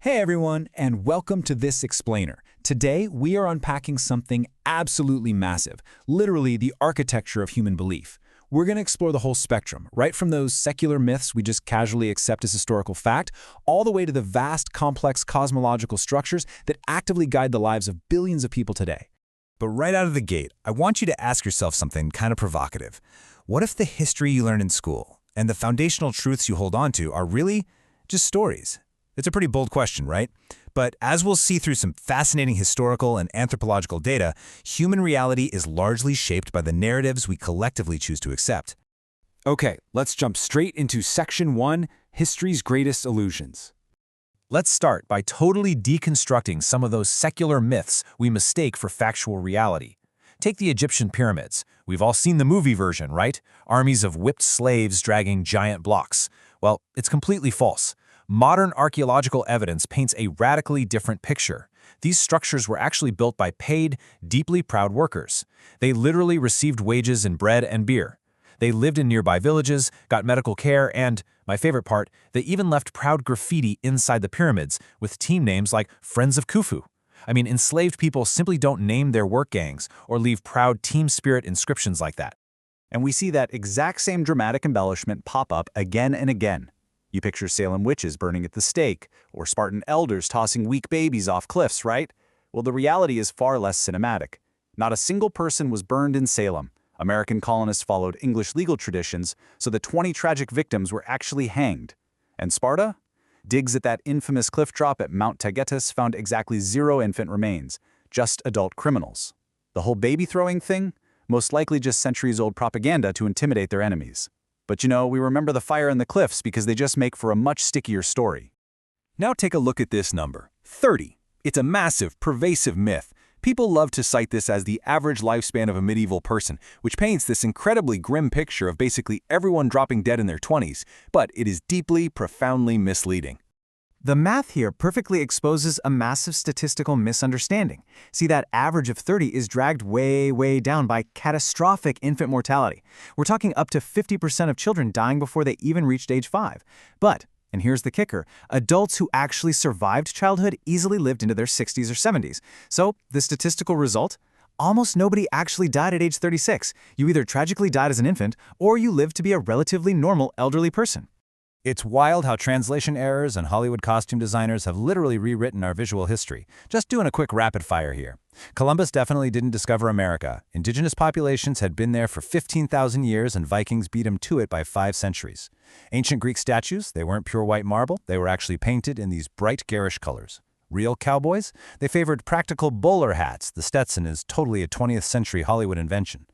Hey everyone, and welcome to This Explainer. Today, we are unpacking something absolutely massive, literally the architecture of human belief. We're going to explore the whole spectrum, right from those secular myths we just casually accept as historical fact, all the way to the vast, complex cosmological structures that actively guide the lives of billions of people today. But right out of the gate, I want you to ask yourself something kind of provocative. What if the history you learned in school and the foundational truths you hold on to are really just stories? It's a pretty bold question, right? But as we'll see through some fascinating historical and anthropological data, human reality is largely shaped by the narratives we collectively choose to accept. Okay, let's jump straight into Section 1, History's Greatest Illusions. Let's start by totally deconstructing some of those secular myths we mistake for factual reality. Take the Egyptian pyramids. We've all seen the movie version, right? Armies of whipped slaves dragging giant blocks. Well, it's completely false. Modern archaeological evidence paints a radically different picture. These structures were actually built by paid, deeply proud workers. They literally received wages in bread and beer. They lived in nearby villages, got medical care, and, my favorite part, they even left proud graffiti inside the pyramids with team names like Friends of Khufu. I mean, enslaved people simply don't name their work gangs or leave proud team spirit inscriptions like that. And we see that exact same dramatic embellishment pop up again and again. You picture Salem witches burning at the stake, or Spartan elders tossing weak babies off cliffs, right? Well, the reality is far less cinematic. Not a single person was burned in Salem. American colonists followed English legal traditions, so the 20 tragic victims were actually hanged. And Sparta? Digs at that infamous cliff drop at Mount Taygetus found exactly 0 infant remains, just adult criminals. The whole baby throwing thing? Most likely just centuries-old propaganda to intimidate their enemies. But we remember the fire in the cliffs because they just make for a much stickier story. Now take a look at this number, 30. It's a massive, pervasive myth. People love to cite this as the average lifespan of a medieval person, which paints this incredibly grim picture of basically everyone dropping dead in their 20s, but it is deeply, profoundly misleading. The math here perfectly exposes a massive statistical misunderstanding. See, that average of 30 is dragged way down by catastrophic infant mortality. We're talking up to 50% of children dying before they even reached age 5. But, and here's the kicker, adults who actually survived childhood easily lived into their 60s or 70s. So, the statistical result? Almost nobody actually died at age 36. You either tragically died as an infant, or you lived to be a relatively normal elderly person. It's wild how translation errors and Hollywood costume designers have literally rewritten our visual history. Just doing a quick rapid fire here. Columbus definitely didn't discover America. Indigenous populations had been there for 15,000 years and Vikings beat them to it by 5 centuries. Ancient Greek statues, they weren't pure white marble, they were actually painted in these bright garish colors. Real cowboys? They favored practical bowler hats. The Stetson is totally a 20th century Hollywood invention.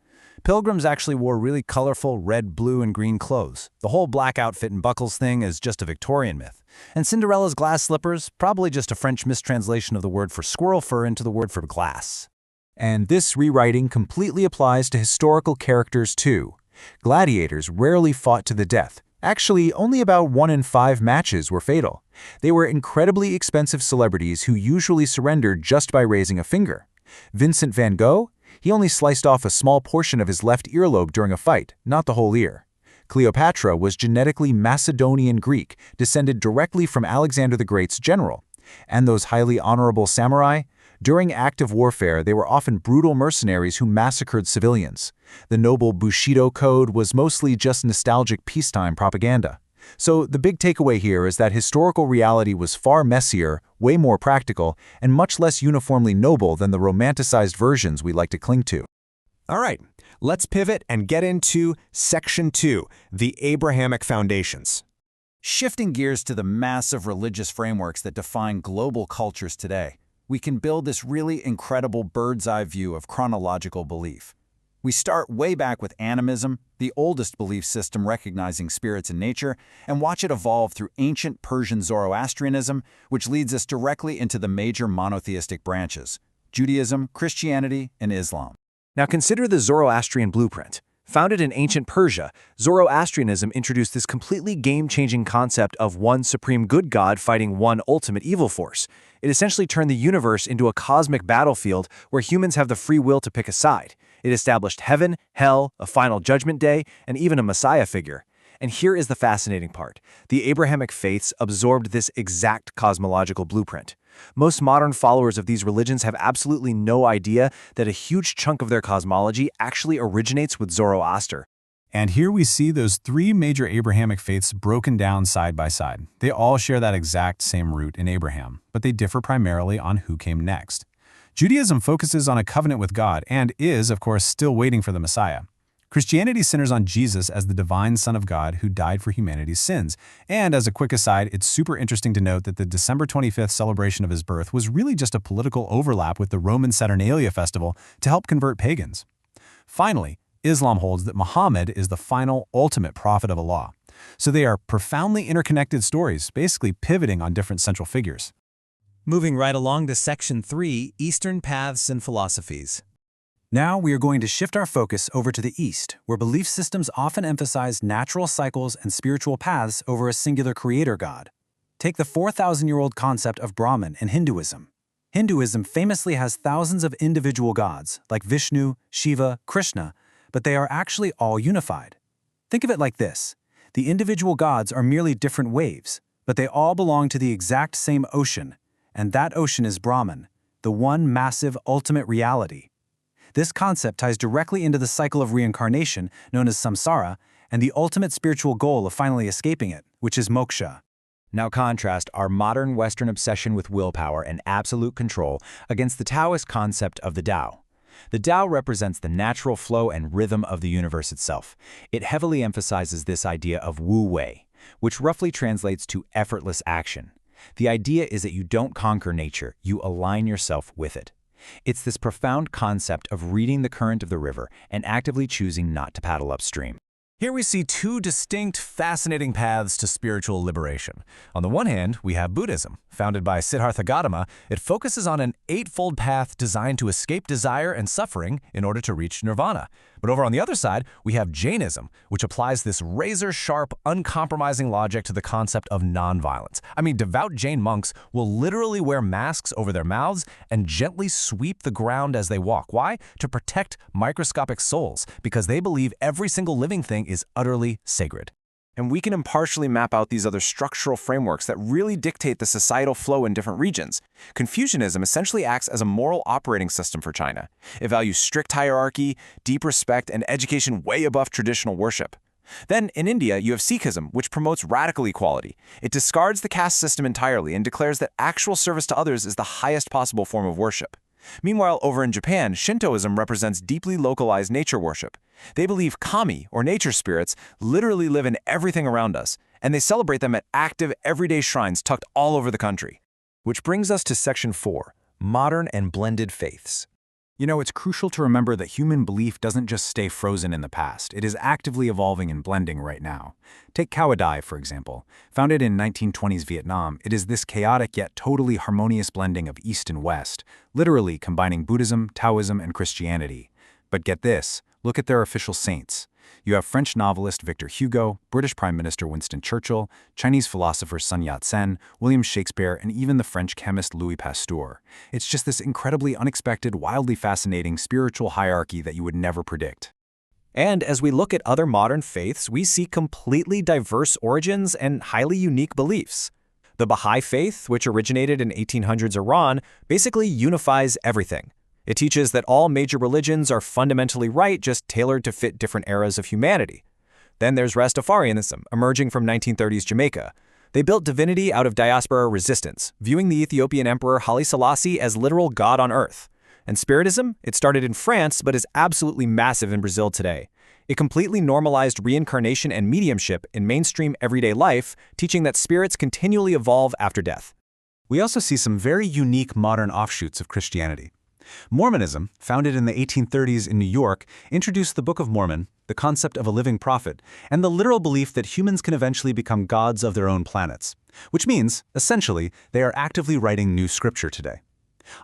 Pilgrims actually wore really colorful red, blue, and green clothes. The whole black outfit and buckles thing is just a Victorian myth. And Cinderella's glass slippers, probably just a French mistranslation of the word for squirrel fur into the word for glass. And this rewriting completely applies to historical characters too. Gladiators rarely fought to the death. Actually, only about 1 in 5 matches were fatal. They were incredibly expensive celebrities who usually surrendered just by raising a finger. Vincent van Gogh? He only sliced off a small portion of his left earlobe during a fight, not the whole ear. Cleopatra was genetically Macedonian Greek, descended directly from Alexander the Great's general. And those highly honorable samurai? During active warfare, they were often brutal mercenaries who massacred civilians. The noble Bushido Code was mostly just nostalgic peacetime propaganda. So the big takeaway here is that historical reality was far messier, way more practical, and much less uniformly noble than the romanticized versions we like to cling to. All right, let's pivot and get into Section 2, the Abrahamic Foundations. Shifting gears to the massive religious frameworks that define global cultures today, we can build this really incredible bird's-eye view of chronological belief. We start way back with animism, the oldest belief system recognizing spirits in nature, and watch it evolve through ancient Persian Zoroastrianism, which leads us directly into the major monotheistic branches: Judaism, Christianity, and Islam. Now consider the Zoroastrian blueprint. Founded in ancient Persia, Zoroastrianism introduced this completely game-changing concept of one supreme good god fighting one ultimate evil force. It essentially turned the universe into a cosmic battlefield where humans have the free will to pick a side. It established heaven, hell, a final judgment day, and even a messiah figure. And here is the fascinating part. The Abrahamic faiths absorbed this exact cosmological blueprint. Most modern followers of these religions have absolutely no idea that a huge chunk of their cosmology actually originates with Zoroaster. And here we see those three major Abrahamic faiths broken down side by side. They all share that exact same root in Abraham, but they differ primarily on who came next. Judaism focuses on a covenant with God and is, of course, still waiting for the Messiah. Christianity centers on Jesus as the divine Son of God who died for humanity's sins. And as a quick aside, it's super interesting to note that the December 25th celebration of his birth was really just a political overlap with the Roman Saturnalia festival to help convert pagans. Finally, Islam holds that Muhammad is the final, ultimate prophet of Allah. So they are profoundly interconnected stories, basically pivoting on different central figures. Moving right along to Section 3, Eastern Paths and Philosophies. Now we are going to shift our focus over to the East, where belief systems often emphasize natural cycles and spiritual paths over a singular creator god. Take the 4,000-year-old concept of Brahman in Hinduism. Hinduism famously has thousands of individual gods, like Vishnu, Shiva, Krishna, but they are actually all unified. Think of it like this. The individual gods are merely different waves, but they all belong to the exact same ocean, and that ocean is Brahman, the one massive ultimate reality. This concept ties directly into the cycle of reincarnation, known as samsara, and the ultimate spiritual goal of finally escaping it, which is moksha. Now contrast our modern Western obsession with willpower and absolute control against the Taoist concept of the Tao. The Tao represents the natural flow and rhythm of the universe itself. It heavily emphasizes this idea of Wu Wei, which roughly translates to effortless action. The idea is that you don't conquer nature, you align yourself with it. It's this profound concept of reading the current of the river and actively choosing not to paddle upstream. Here we see two distinct, fascinating paths to spiritual liberation. On the one hand, we have Buddhism. Founded by Siddhartha Gautama, it focuses on an eightfold path designed to escape desire and suffering in order to reach nirvana. But over on the other side, we have Jainism, which applies this razor-sharp, uncompromising logic to the concept of nonviolence. I mean, devout Jain monks will literally wear masks over their mouths and gently sweep the ground as they walk. Why? To protect microscopic souls, because they believe every single living thing is utterly sacred. And we can impartially map out these other structural frameworks that really dictate the societal flow in different regions. Confucianism essentially acts as a moral operating system for China. It values strict hierarchy, deep respect, and education way above traditional worship. Then, in India, you have Sikhism, which promotes radical equality. It discards the caste system entirely and declares that actual service to others is the highest possible form of worship. Meanwhile, over in Japan, Shintoism represents deeply localized nature worship. They believe kami, or nature spirits, literally live in everything around us, and they celebrate them at active, everyday shrines tucked all over the country. Which brings us to Section 4, Modern and Blended Faiths. You know, it's crucial to remember that human belief doesn't just stay frozen in the past. It is actively evolving and blending right now. Take Cao Dai, for example. Founded in 1920s Vietnam, it is this chaotic yet totally harmonious blending of East and West, literally combining Buddhism, Taoism, and Christianity. But get this, look at their official saints. You have French novelist Victor Hugo, British Prime Minister Winston Churchill, Chinese philosopher Sun Yat-sen, William Shakespeare, and even the French chemist Louis Pasteur. It's just this incredibly unexpected, wildly fascinating spiritual hierarchy that you would never predict. And as we look at other modern faiths, we see completely diverse origins and highly unique beliefs. The Baha'i faith, which originated in 1800s Iran, basically unifies everything. It teaches that all major religions are fundamentally right, just tailored to fit different eras of humanity. Then there's Rastafarianism, emerging from 1930s Jamaica. They built divinity out of diaspora resistance, viewing the Ethiopian emperor Haile Selassie as literal God on earth. And Spiritism, it started in France, but is absolutely massive in Brazil today. It completely normalized reincarnation and mediumship in mainstream everyday life, teaching that spirits continually evolve after death. We also see some very unique modern offshoots of Christianity. Mormonism, founded in the 1830s in New York, introduced the Book of Mormon, the concept of a living prophet, and the literal belief that humans can eventually become gods of their own planets. Which means, essentially, they are actively writing new scripture today.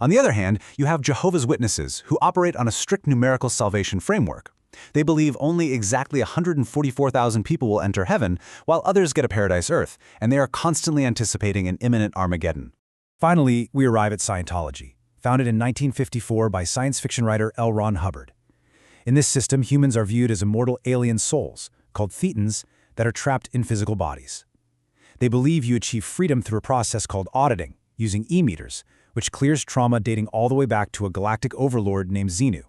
On the other hand, you have Jehovah's Witnesses, who operate on a strict numerical salvation framework. They believe only exactly 144,000 people will enter heaven, while others get a paradise earth, and they are constantly anticipating an imminent Armageddon. Finally, we arrive at Scientology, founded in 1954 by science fiction writer L. Ron Hubbard. In this system, humans are viewed as immortal alien souls, called Thetans, that are trapped in physical bodies. They believe you achieve freedom through a process called auditing, using e-meters, which clears trauma dating all the way back to a galactic overlord named Xenu.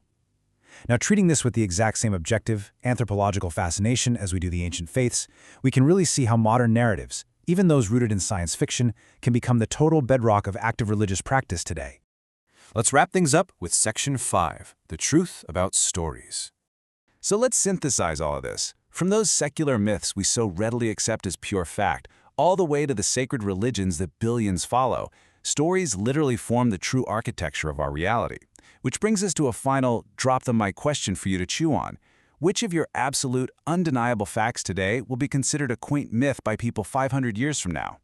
Now, treating this with the exact same objective, anthropological fascination as we do the ancient faiths, we can really see how modern narratives, even those rooted in science fiction, can become the total bedrock of active religious practice today. Let's wrap things up with Section 5, the truth about stories. So let's synthesize all of this. From those secular myths we so readily accept as pure fact, all the way to the sacred religions that billions follow, stories literally form the true architecture of our reality. Which brings us to a final drop-the-mic question for you to chew on. Which of your absolute, undeniable facts today will be considered a quaint myth by people 500 years from now?